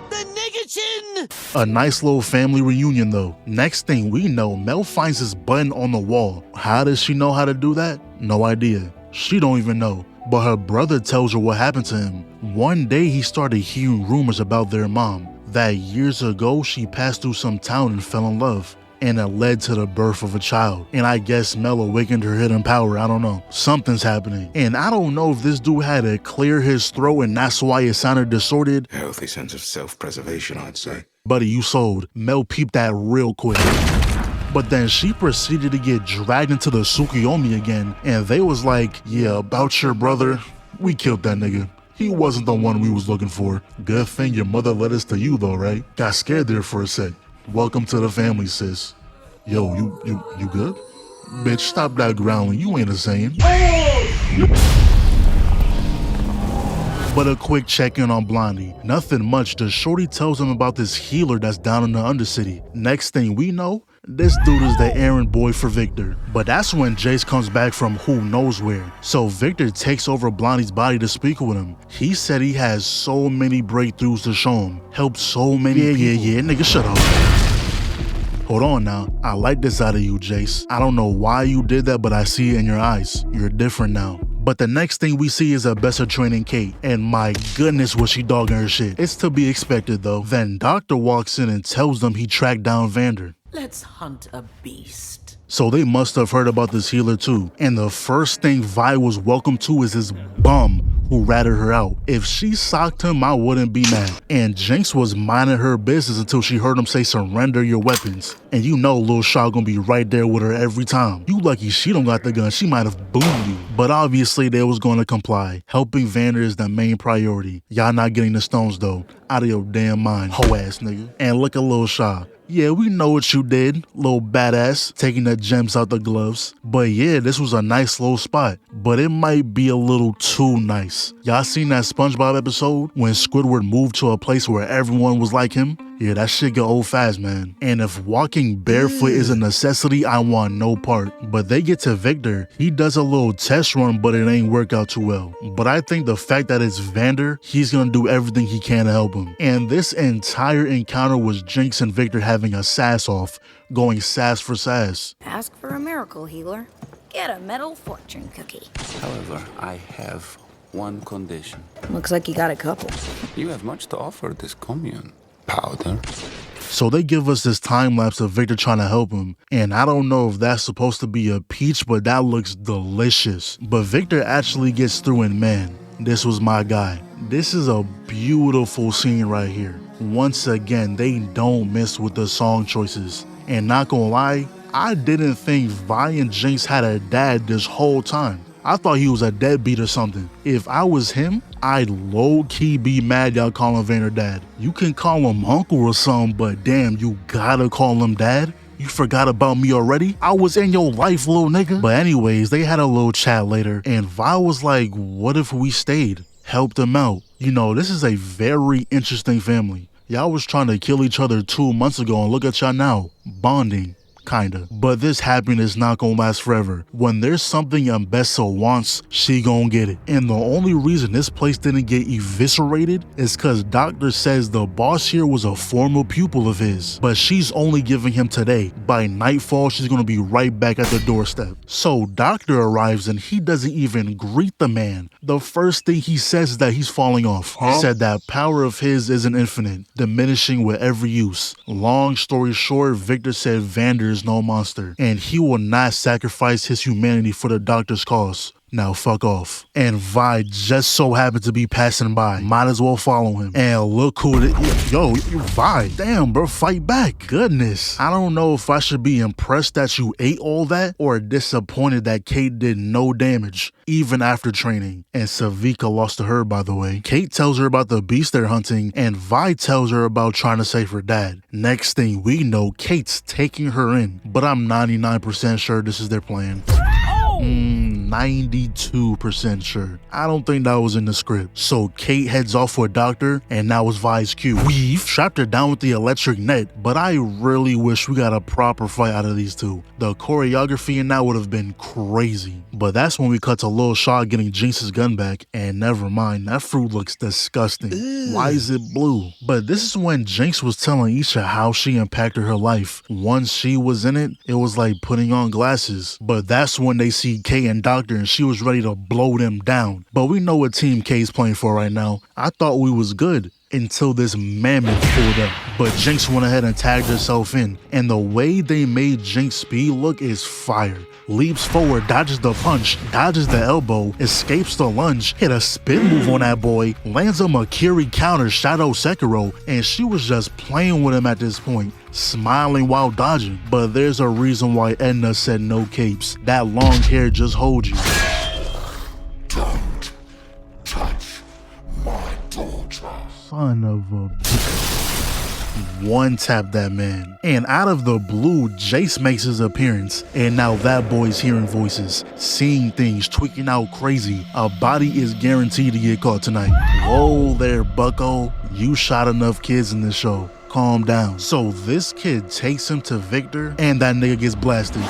I: The nigga chin!
A: A nice little family reunion though. Next thing we know, Mel finds this button on the wall. How does she know how to do that? No idea. She don't even know. But her brother tells her what happened to him. One day he started hearing rumors about their mom. That years ago she passed through some town and fell in love. And it led to the birth of a child. And I guess Mel awakened her hidden power, I don't know. Something's happening. And I don't know if this dude had to clear his throat and that's why it sounded distorted.
H: A healthy sense of self-preservation, I'd say.
A: Buddy, you sold. Mel peeped that real quick. But then she proceeded to get dragged into the Tsukuyomi again. And they was like, yeah, about your brother, we killed that nigga. He wasn't the one we was looking for. Good thing your mother led us to you though, right? Got scared there for a sec. Welcome to the family, sis. Yo, you good? Bitch, stop that growling. You ain't a Saiyan. But a quick check-in on Blondie. Nothing much. The shorty tells him about this healer that's down in the undercity. Next thing we know, this dude is the errand boy for Victor. But that's when Jace comes back from who knows where. So Victor takes over Blondie's body to speak with him. He said he has so many breakthroughs to show him. Helped so many people. Yeah, nigga, shut up. Hold on now. I like this out of you, Jace. I don't know why you did that, but I see it in your eyes. You're different now. But the next thing we see is Ambessa training Kate. And my goodness was she dogging her shit. It's to be expected though. Then Doctor walks in and tells them he tracked down Vander.
G: Let's hunt a beast.
A: So they must have heard about this healer too. And the first thing Vi was welcome to is his bum who ratted her out. If she socked him, I wouldn't be mad. And Jinx was minding her business until she heard him say surrender your weapons. And you know Lil Shaw gonna be right there with her every time. You lucky she don't got the gun, she might have boomed you. But obviously they was gonna comply. Helping Vander is the main priority. Y'all not getting the stones though. Out of your damn mind, hoe ass nigga. And look at Lil Shaw. Yeah, we know what you did, little badass, taking the gems out the gloves. But yeah, this was a nice little spot, but it might be a little too nice. Y'all seen that SpongeBob episode when Squidward moved to a place where everyone was like him? Yeah, that shit get old fast, man. And if walking barefoot is a necessity, I want no part. But they get to Victor. He does a little test run, but it ain't work out too well. But I think the fact that it's Vander, he's gonna do everything he can to help him. And this entire encounter was Jinx and Victor having a sass off, going sass for sass.
D: Ask for a miracle healer. Get a metal fortune cookie.
J: However, I have one condition.
G: Looks like you got a couple.
J: You have much to offer this commune. Powder.
A: So they give us this time lapse of Victor trying to help him. And I don't know if that's supposed to be a peach, but that looks delicious. But Victor actually gets through and man, this was my guy. This is a beautiful scene right here. Once again, they don't miss with the song choices. And not gonna lie, I didn't think Vi and Jinx had a dad this whole time. I thought he was a deadbeat or something. If I was him, I'd low-key be mad y'all call him Vander dad. You can call him uncle or something, but damn, you gotta call him dad? You forgot about me already? I was in your life, little nigga. But anyways, they had a little chat later, and Vi was like, what if we stayed? Helped them out. You know, this is a very interesting family. Y'all was trying to kill each other 2 months ago, and look at y'all now, bonding. Kinda. But this happiness not gonna last forever. When there's something Ambessa wants, she gonna get it. And the only reason this place didn't get eviscerated is cause Doctor says the boss here was a former pupil of his, but she's only giving him today. By nightfall, she's gonna be right back at the doorstep. So Doctor arrives and he doesn't even greet the man. The first thing he says is that he's falling off. He said that power of his isn't infinite, diminishing with every use. Long story short, Victor said Vander is no monster, and he will not sacrifice his humanity for the Doctor's cause. Now fuck off. And Vi just so happened to be passing by. Might as well follow him. And look who it is. Yo, Vi. Damn, bro, fight back. Goodness. I don't know if I should be impressed that you ate all that or disappointed that Kate did no damage, even after training. And Sevika lost to her, by the way. Kate tells her about the beast they're hunting, and Vi tells her about trying to save her dad. Next thing we know, Kate's taking her in. But I'm 99% sure this is their plan. 92% sure. I don't think that was in the script. So Kate heads off with Doctor, and now it's Vi's cue. We've strapped her down with the electric net, but I really wish we got a proper fight out of these two. The choreography in that would have been crazy. But that's when we cut to Lil Shaw getting Jinx's gun back, and never mind, that fruit looks disgusting. Why is it blue? But this is when Jinx was telling Isha how she impacted her life. Once she was in it, it was like putting on glasses. But that's when they see K and Doctor, and she was ready to blow them down. But we know what team K's playing for right now. I thought we was good until this mammoth pulled up. But Jinx went ahead and tagged herself in. And the way they made Jinx speed look is fire. Leaps forward, dodges the punch, dodges the elbow, escapes the lunge, hit a spin move on that boy, lands a Makiri counter, Shadow Sekiro, and she was just playing with him at this point, smiling while dodging. But there's a reason why Edna said no capes. That long hair just holds you.
H: Don't touch my daughter.
A: Son of a bitch. One tap that man. And out of the blue, Jace makes his appearance. And now that boy's hearing voices, seeing things, tweaking out crazy. A body is guaranteed to get caught tonight. Whoa there, bucko. You shot enough kids in this show. Calm down. So this kid takes him to Victor, and that nigga gets blasted.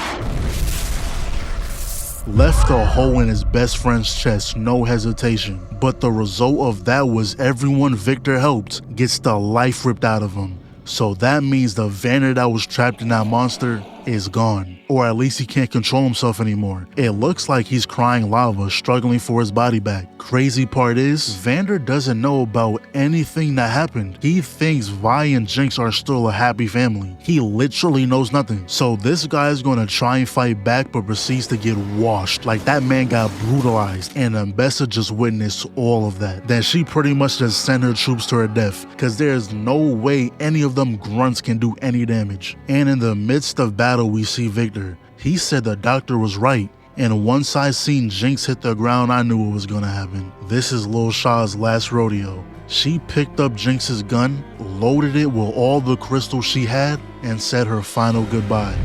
A: Left a hole in his best friend's chest, no hesitation. But the result of that was everyone Victor helped gets the life ripped out of him. So that means the Vander that was trapped in that monster is gone. Or at least he can't control himself anymore. It looks like he's crying lava, struggling for his body back. Crazy part is, Vander doesn't know about anything that happened. He thinks Vi and Jinx are still a happy family. He literally knows nothing. So this guy is gonna try and fight back, but proceeds to get washed. Like that man got brutalized, and Ambessa just witnessed all of that. Then she pretty much just sent her troops to her death, cause there's no way any of them grunts can do any damage. And in the midst of battle, we see Victor. He said the Doctor was right, and once I seen Jinx hit the ground, I knew what was gonna happen. This is Lil Shaw's last rodeo. She picked up Jinx's gun, loaded it with all the crystals she had, and said her final goodbye.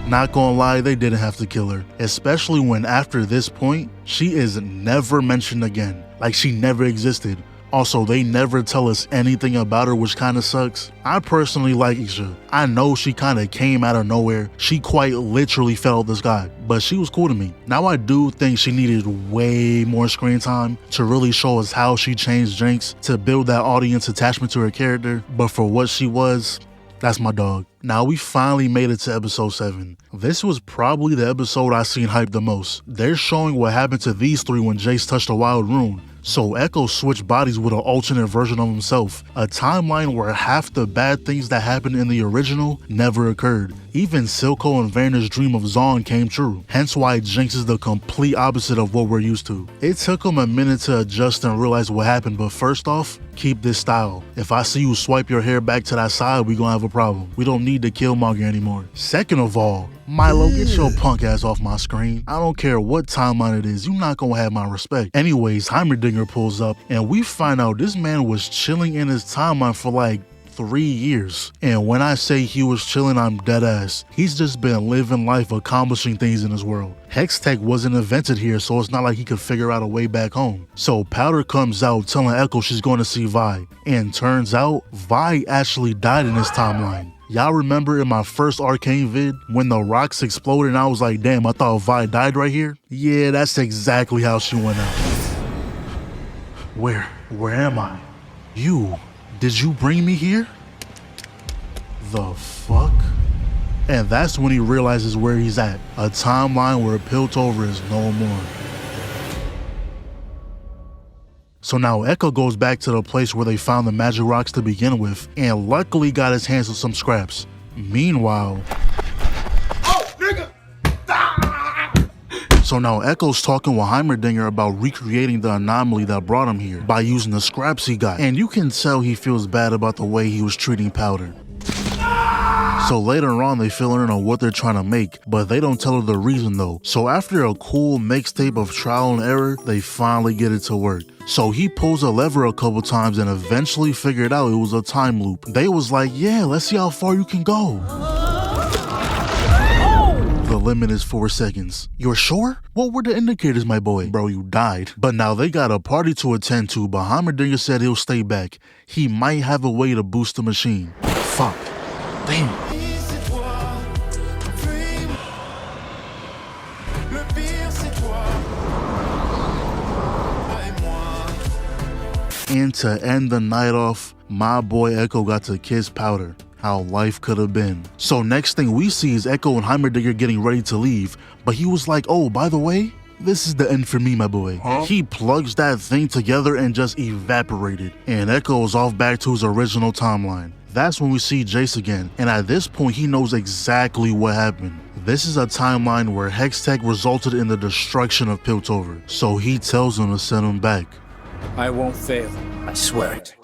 A: Not gonna lie, they didn't have to kill her, especially when after this point, she is never mentioned again, like she never existed. Also, they never tell us anything about her, which kinda sucks. I personally like Isha. I know she kinda came out of nowhere. She quite literally fell out of the sky, but she was cool to me. Now I do think she needed way more screen time to really show us how she changed Jinx, to build that audience attachment to her character, but for what she was, that's my dog. Now we finally made it to episode 7. This was probably the episode I seen hyped the most. They're showing what happened to these three when Jace touched the wild rune. So Ekko switched bodies with an alternate version of himself, a timeline where half the bad things that happened in the original never occurred. Even Silco and Vander's dream of Zaun came true, hence why Jinx is the complete opposite of what we're used to. It took him a minute to adjust and realize what happened, but first off, keep this style. If I see you swipe your hair back to that side, we gonna have a problem. We don't need the Killmonger anymore. Second of all, Milo, get your punk ass off my screen. I don't care what timeline it is, you not gonna have my respect. Anyways, Heimerdinger pulls up, and we find out this man was chilling in his timeline for like 3 years. And when I say he was chilling, I'm dead ass. He's just been living life, accomplishing things in his world. Hextech wasn't invented here, so it's not like he could figure out a way back home. So Powder comes out telling Ekko she's going to see Vi. And turns out, Vi actually died in his timeline. Y'all remember in my first Arcane vid, when the rocks exploded and I was like, damn, I thought Vi died right here? Yeah, that's exactly how she went out. Where am I? Did you bring me here? The fuck? And that's when he realizes where he's at. A timeline where Piltover is no more. So now Ekko goes back to the place where they found the magic rocks to begin with, and luckily got his hands on some scraps. Meanwhile...
F: Oh, nigga!
A: So now Ekko's talking with Heimerdinger about recreating the anomaly that brought him here by using the scraps he got, and you can tell he feels bad about the way he was treating Powder. So later on, they fill in on what they're trying to make, but they don't tell her the reason though. So after a cool mixtape of trial and error, they finally get it to work. So he pulls a lever a couple times and eventually figured out it was a time loop. They was like, yeah, let's see how far you can go. The limit is 4 seconds. You're sure? What were the indicators, my boy? Bro, you died. But now they got a party to attend to, but Heimerdinger said he'll stay back. He might have a way to boost the machine. Fuck. Damn. And to end the night off, my boy Ekko got to kiss Powder. How life could have been. So next thing we see is Ekko and Heimerdinger getting ready to leave, but he was like, oh, by the way, this is the end for me, my boy. Huh? He plugs that thing together and just evaporated, and Ekko is off back to his original timeline. That's when we see Jace again, and at this point he knows exactly what happened. This is a timeline where Hextech resulted in the destruction of Piltover, so he tells him to send him back.
I: I won't fail, I swear it.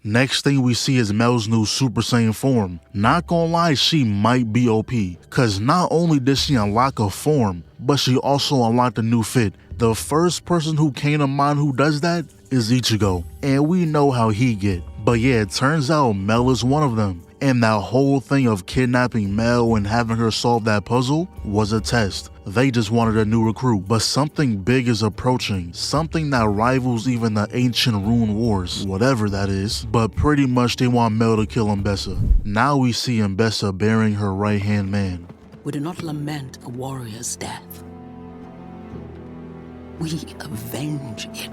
A: Next thing we see is Mel's new Super Saiyan form. Not gonna lie, she might be OP, cause not only did she unlock a form, but she also unlocked a new fit. The first person who came to mind who does that is Ichigo, and we know how he get. But yeah, it turns out Mel is one of them. And that whole thing of kidnapping Mel and having her solve that puzzle was a test. They just wanted a new recruit, but something big is approaching. Something that rivals even the ancient rune wars, whatever that is. But pretty much they want Mel to kill Ambessa. Now we see Ambessa burying her right-hand man.
G: We do not lament a warrior's death. We avenge it.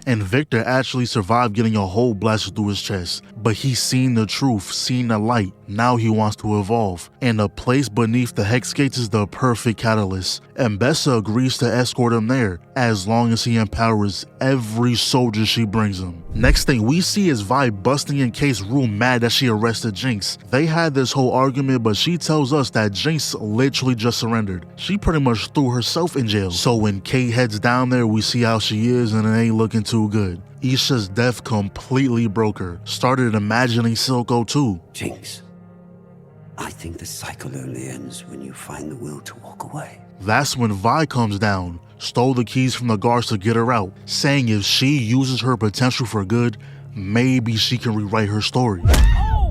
A: And Victor actually survived getting a hole blasted through his chest, but he's seen the truth, seen the light. Now he wants to evolve, and the place beneath the Hex Gates is the perfect catalyst. Ambessa agrees to escort him there, as long as he empowers every soldier she brings him. Next thing we see is Vi busting in Kate's room mad that she arrested Jinx. They had this whole argument, but she tells us that Jinx literally just surrendered. She pretty much threw herself in jail. So when Kate heads down there, we see how she is, and it ain't looking too good. Isha's death completely broke her. Started imagining Silco too.
K: Jinx, I think the cycle only ends when you find the will to walk away.
A: That's when Vi comes down, stole the keys from the guards to get her out, saying if she uses her potential for good, maybe she can rewrite her story.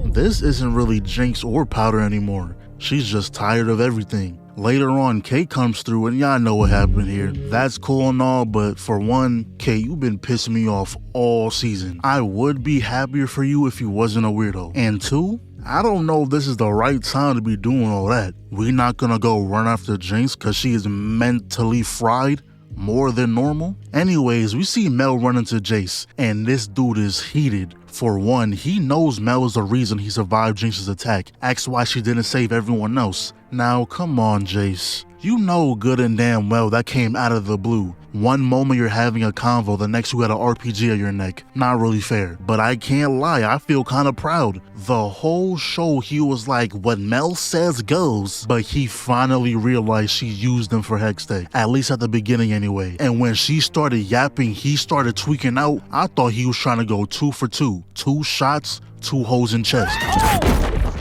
A: This isn't really Jinx or Powder anymore. She's just tired of everything. Later on, Kate comes through, and y'all know what happened here. That's cool and all, but for one, Kate, you've been pissing me off all season. I would be happier for you if you wasn't a weirdo. And two, I don't know if this is the right time to be doing all that. We're not gonna go run after Jinx because she is mentally fried more than normal. Anyways, we see Mel run into Jace, and this dude is heated. For one, he knows Mel is the reason he survived Jinx's attack. Asks why she didn't save everyone else. Now, come on, Jace. You know good and damn well that came out of the blue. One moment you're having a convo, the next you got an RPG at your neck. Not really fair. But I can't lie, I feel kinda proud. The whole show he was like, what Mel says goes. But he finally realized she used him for Hextech. At least at the beginning anyway. And when she started yapping, he started tweaking out. I thought he was trying to go 2 for 2. 2 shots, 2 holes in chest.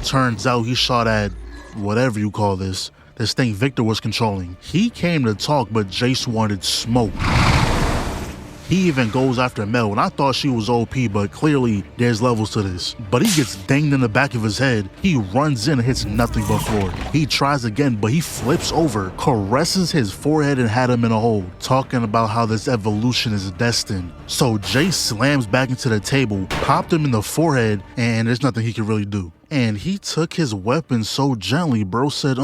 A: Turns out he shot at whatever you call this thing Victor was controlling. He came to talk, but Jace wanted smoke. He even goes after Mel, and I thought she was OP, but clearly there's levels to this. But he gets dinged in the back of his head. He runs in and hits nothing but floor. He tries again, but he flips over, caresses his forehead and had him in a hole, talking about how this evolution is destined. So Jace slams back into the table, popped him in the forehead, and there's nothing he can really do. And he took his weapon so gently, bro said,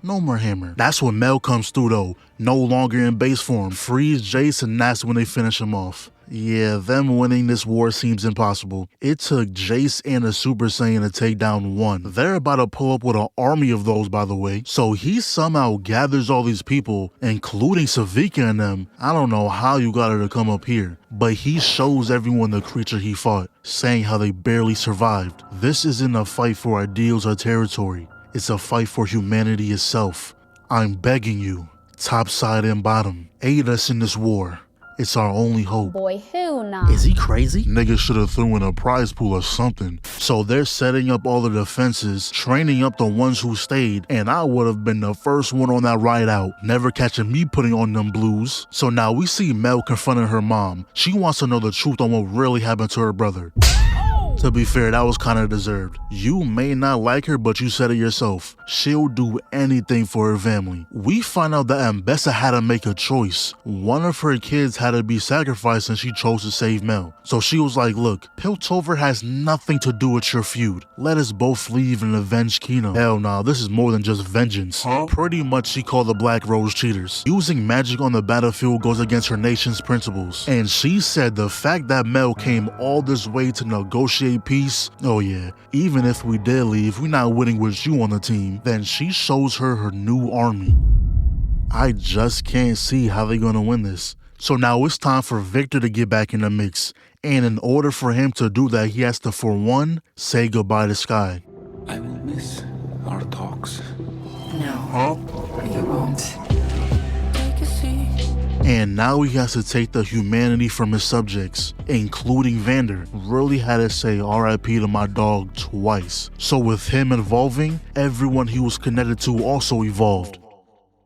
A: no more hammer. That's when Mel comes through though, no longer in base form, frees Jace, and that's when they finish him off. Yeah, them winning this war seems impossible. It took Jace and a Super Saiyan to take down one. They're about to pull up with an army of those, by the way. So he somehow gathers all these people, including Sevika and them. I don't know how you got her to come up here, but he shows everyone the creature he fought, saying how they barely survived. This isn't a fight for ideals or territory. It's a fight for humanity itself. I'm begging you, top side and bottom, aid us in this war. It's our only hope.
L: Boy, who not?
A: Is he crazy? Niggas should have threw in a prize pool or something. So they're setting up all the defenses, training up the ones who stayed, and I would have been the first one on that ride out, never catching me putting on them blues. So now we see Mel confronting her mom. She wants to know the truth on what really happened to her brother. To be fair, that was kind of deserved. You may not like her, but you said it yourself. She'll do anything for her family. We find out that Ambessa had to make a choice. One of her kids had to be sacrificed and she chose to save Mel. So she was like, look, Piltover has nothing to do with your feud. Let us both leave and avenge Kino. Hell nah, this is more than just vengeance. Pretty much she called the Black Rose cheaters. Using magic on the battlefield goes against her nation's principles. And she said the fact that Mel came all this way to negotiate peace, oh yeah, even if we did leave, we're not winning with you on the team. Then she shows her new army. I just can't see how they're gonna win this. So now it's time for Victor to get back in the mix. And in order for him to do that, he has to, for one, say goodbye to Sky.
J: I will miss our talks.
L: No, you won't.
A: And now he has to take the humanity from his subjects, including Vander. Really had to say RIP to my dog twice. So with him evolving, everyone he was connected to also evolved.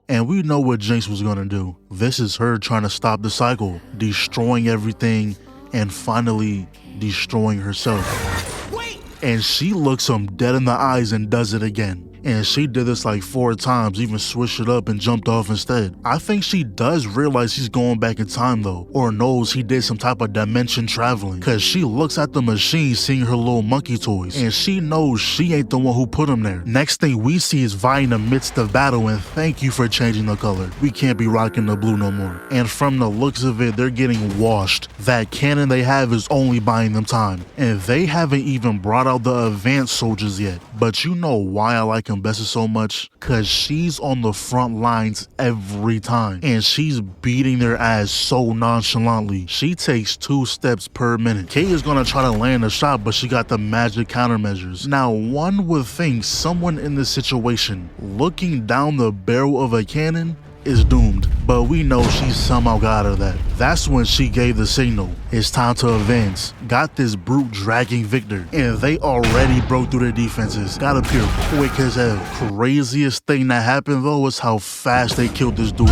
A: And we know what Jinx was gonna do. This is her trying to stop the cycle, destroying everything, and finally destroying herself. And she looks him dead in the eyes and does it again. And she did this like 4 times, even switched it up and jumped off instead. I think she does realize he's going back in time though, or knows he did some type of dimension traveling, cause she looks at the machine seeing her little monkey toys, and she knows she ain't the one who put them there. Next thing we see is Vi in the midst of battle, and thank you for changing the color. We can't be rocking the blue no more. And from the looks of it, they're getting washed. That cannon they have is only buying them time, and they haven't even brought out the advanced soldiers yet. But you know why I like Ambessa so much? Cause she's on the front lines every time, and she's beating their ass so nonchalantly. She takes 2 steps per minute. Kay is gonna try to land a shot, but she got the magic countermeasures. Now one would think someone in this situation looking down the barrel of a cannon is doomed, but we know she somehow got her that. That's when she gave the signal. It's time to advance. Got this brute dragging Victor, and they already broke through their defenses. Got up here quick as hell. Craziest thing that happened though is how fast they killed this dude.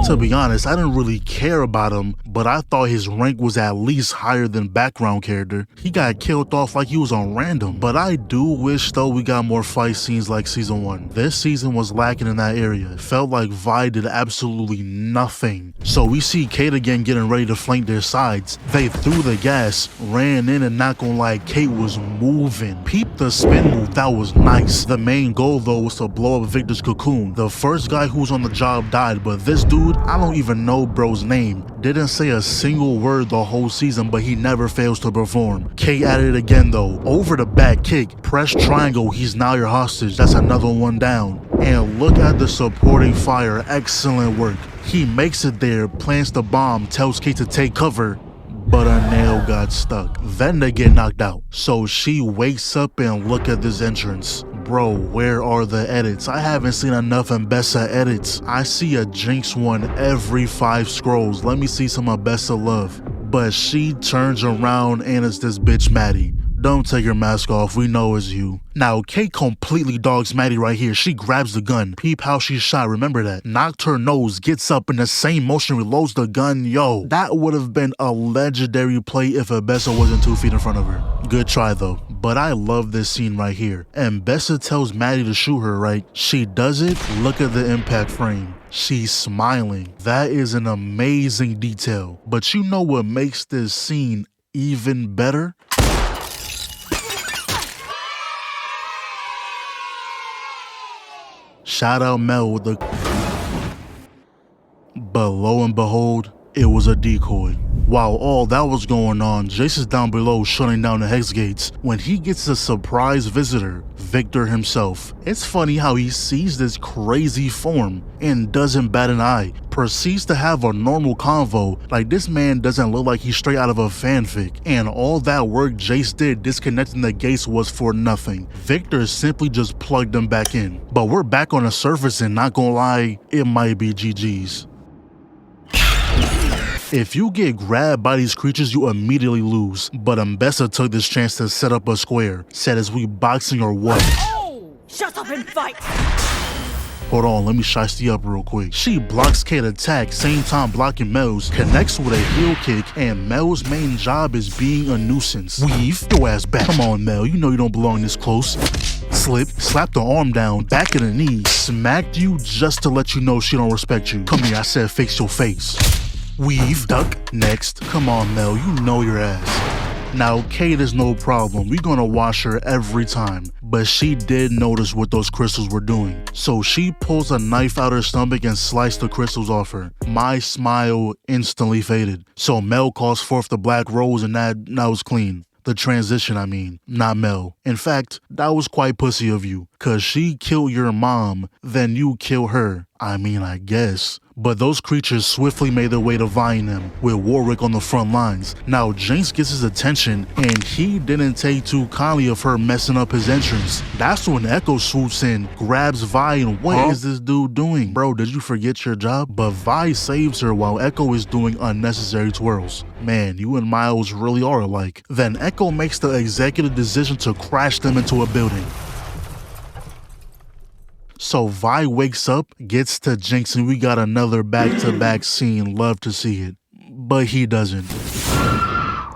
A: To be honest, I didn't really care about him, but I thought his rank was at least higher than background character. He got killed off like he was on random, but I do wish though we got more fight scenes like season 1. This season was lacking in that area. It felt like Vi did absolutely nothing. So we see Kate again getting ready to flank their sides. They threw the gas, ran in, and not gonna lie, Kate was moving. Peep the spin move, that was nice. The main goal though was to blow up Victor's cocoon. The first guy who was on the job died, but this dude, I don't even know bro's name. Didn't say a single word the whole season, but he never fails to perform. Kate at it again though. Over the back kick, press triangle, he's now your hostage. That's another one down. And look at the supporting fire, excellent work. He makes it there, plants the bomb, tells Kate to take cover, but her nail got stuck. Then they get knocked out. So she wakes up and look at this entrance. Bro, where are the edits? I haven't seen enough Ambessa edits. I see a Jinx one every 5 scrolls. Let me see some Ambessa love. But she turns around and it's this bitch Maddie. Don't take your mask off, we know it's you. Now, Kate completely dogs Maddie right here. She grabs the gun. Peep how she shot, remember that. Knocked her nose, gets up in the same motion, reloads the gun. Yo, that would have been a legendary play if Ambessa wasn't 2 feet in front of her. Good try though. But I love this scene right here. Ambessa tells Maddie to shoot her, right? She does it, look at the impact frame. She's smiling. That is an amazing detail. But you know what makes this scene even better? Shout out Mel with the... But lo and behold, it was a decoy. While all that was going on, Jace is down below shutting down the hex gates when he gets a surprise visitor, Victor himself. It's funny how he sees this crazy form and doesn't bat an eye, proceeds to have a normal convo like this man doesn't look like he's straight out of a fanfic, and all that work Jace did disconnecting the gates was for nothing. Victor simply just plugged them back in. But we're back on the surface and not gonna lie, it might be GG's. If you get grabbed by these creatures, you immediately lose. But Ambessa took this chance to set up a square. Said, is we boxing or what?
C: Oh! Shut up and fight!
A: Hold on, let me shiesty up real quick. She blocks Kate's attack, same time blocking Mel's, connects with a heel kick, and Mel's main job is being a nuisance. Weave your ass back. Come on, Mel, you know you don't belong this close. Slip, slap the arm down, back of the knee, smacked you just to let you know she don't respect you. Come here, I said fix your face. Weave, duck, next. Come on, Mel, you know your ass. Now, Kate is no problem. We're gonna wash her every time. But she did notice what those crystals were doing. So she pulls a knife out her stomach and sliced the crystals off her. My smile instantly faded. So Mel calls forth the black rose and that was clean. The transition, I mean, not Mel. In fact, that was quite pussy of you. Cause she killed your mom, then you kill her. I mean, I guess. But those creatures swiftly made their way to vying them, with Warwick on the front lines. Now, Jinx gets his attention, and he didn't take too kindly of her messing up his entrance. That's when Ekko swoops in, grabs Vi, and what is this dude doing? Bro, did you forget your job? But Vi saves her while Ekko is doing unnecessary twirls. Man, you and Miles really are alike. Then Ekko makes the executive decision to crash them into a building. So Vi wakes up, gets to Jinx, and we got another back-to-back scene. Love to see it. But he doesn't.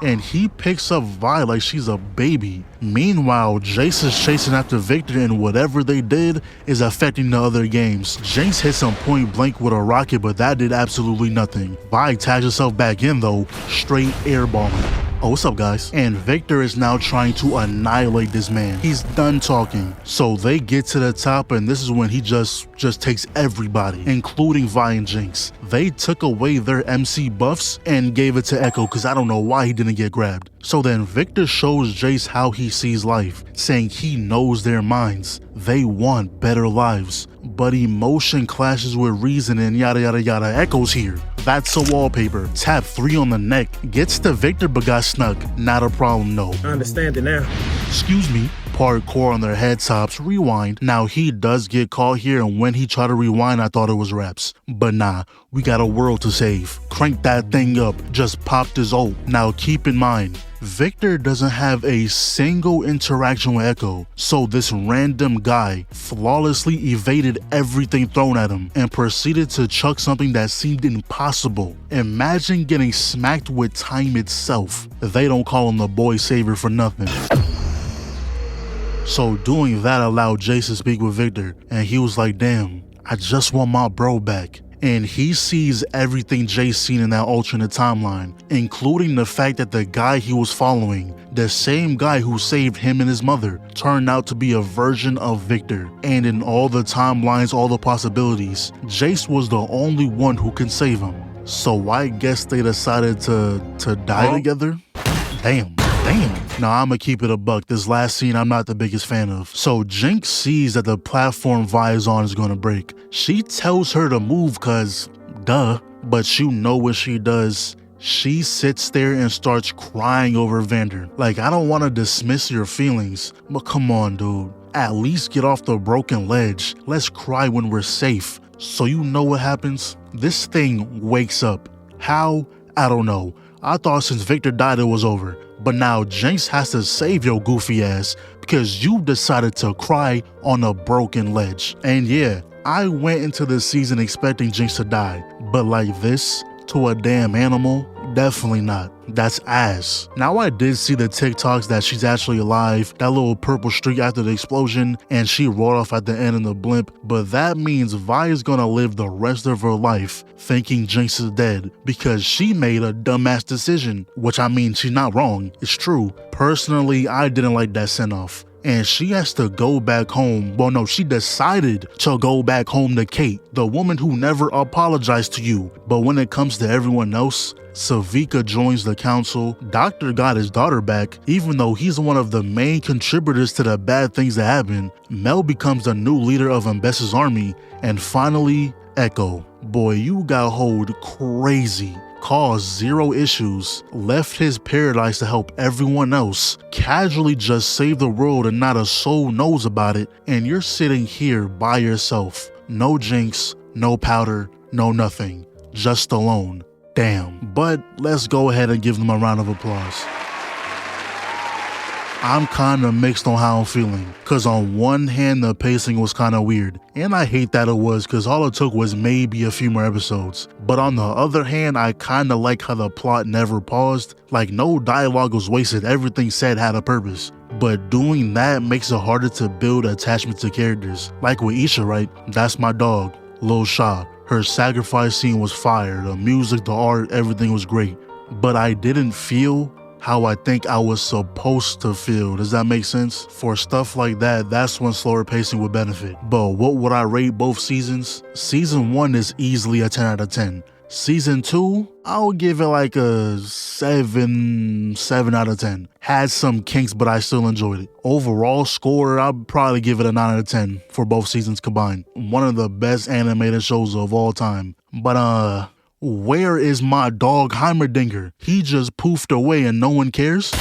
A: And he picks up Vi like she's a baby. Meanwhile, Jace is chasing after Victor, and whatever they did is affecting the other games. Jinx hits him point blank with a rocket, but that did absolutely nothing. Vi tags herself back in though, straight airballing. Oh, what's up, guys? And Victor is now trying to annihilate this man. He's done talking. So they get to the top, and this is when he just takes everybody, including Vi and Jinx. They took away their MC buffs and gave it to Ekko, because I don't know why he didn't get grabbed. So then Victor shows Jace how he sees life, saying he knows their minds. They want better lives. But emotion clashes with reason and yada yada yada. Ekko's here. That's a wallpaper. Tap 3 on the neck. Gets to Victor but got snuck. Not a problem, no.
M: I understand it now.
A: Excuse me. Parkour on their head tops. Rewind. Now he does get caught here, and when he tried to rewind, I thought it was reps. But nah, we got a world to save. Crank that thing up. Just popped his ult. Now keep in mind, Victor doesn't have a single interaction with Ekko, so this random guy flawlessly evaded everything thrown at him and proceeded to chuck something that seemed impossible. Imagine getting smacked with time itself. They don't call him the boy savior for nothing. So doing that allowed Jace to speak with Victor, and he was like, damn, I just want my bro back. and he sees everything Jay's seen in that alternate timeline, including the fact that the guy he was following, the same guy who saved him and his mother, turned out to be a version of Victor. And in all the timelines, all the possibilities, Jace was the only one who can save him. So I guess they decided to die together? Damn. Now I'ma keep it a buck. This last scene I'm not the biggest fan of. So Jinx sees that the platform Vi is on is gonna break. She tells her to move cause duh, but you know what she does. She sits there and starts crying over Vander. Like, I don't want to dismiss your feelings, but come on, dude. At least get off the broken ledge. Let's cry when we're safe. So you know what happens? This thing wakes up. How? I don't know. I thought since Victor died it was over. But now Jinx has to save your goofy ass because you decided to cry on a broken ledge. And yeah, I went into the season expecting Jinx to die. But like this, to a damn animal, definitely not. That's ass. Now I did see the TikToks that she's actually alive, that little purple streak after the explosion, and she rolled off at the end in the blimp, but that means Vi is gonna live the rest of her life thinking Jinx is dead because she made a dumbass decision, which I mean, she's not wrong, it's true. Personally, I didn't like that send-off. And she has to go back home. Well, no, she decided to go back home to Kate, the woman who never apologized to you. But when it comes to everyone else, Sevika joins the council. Doctor got his daughter back, even though he's one of the main contributors to the bad things that happen. Mel becomes the new leader of Ambessa's army. And finally, Ekko. Boy, you got hold crazy. Caused zero issues, left his paradise to help everyone else, casually just saved the world and not a soul knows about it, and you're sitting here by yourself. No Jinx, no powder, no nothing. Just alone. Damn. But let's go ahead and give them a round of applause. I'm kinda mixed on how I'm feeling, cause on one hand the pacing was kinda weird, and I hate that it was cause all it took was maybe a few more episodes. But on the other hand, I kinda like how the plot never paused, like no dialogue was wasted, everything said had a purpose. But doing that makes it harder to build attachment to characters. Like with Isha, right? That's my dog, Lil Sha. Her sacrifice scene was fire, the music, the art, everything was great. But I didn't feel how I think I was supposed to feel. Does that make sense? For stuff like that, that's when slower pacing would benefit. But what would I rate both seasons? Season 1 is easily a 10 out of 10. Season 2, I would give it like a 7 out of 10. Had some kinks, but I still enjoyed it. Overall score, I'd probably give it a 9 out of 10 for both seasons combined. One of the best animated shows of all time. But where is my dog Heimerdinger? He just poofed away and no one cares?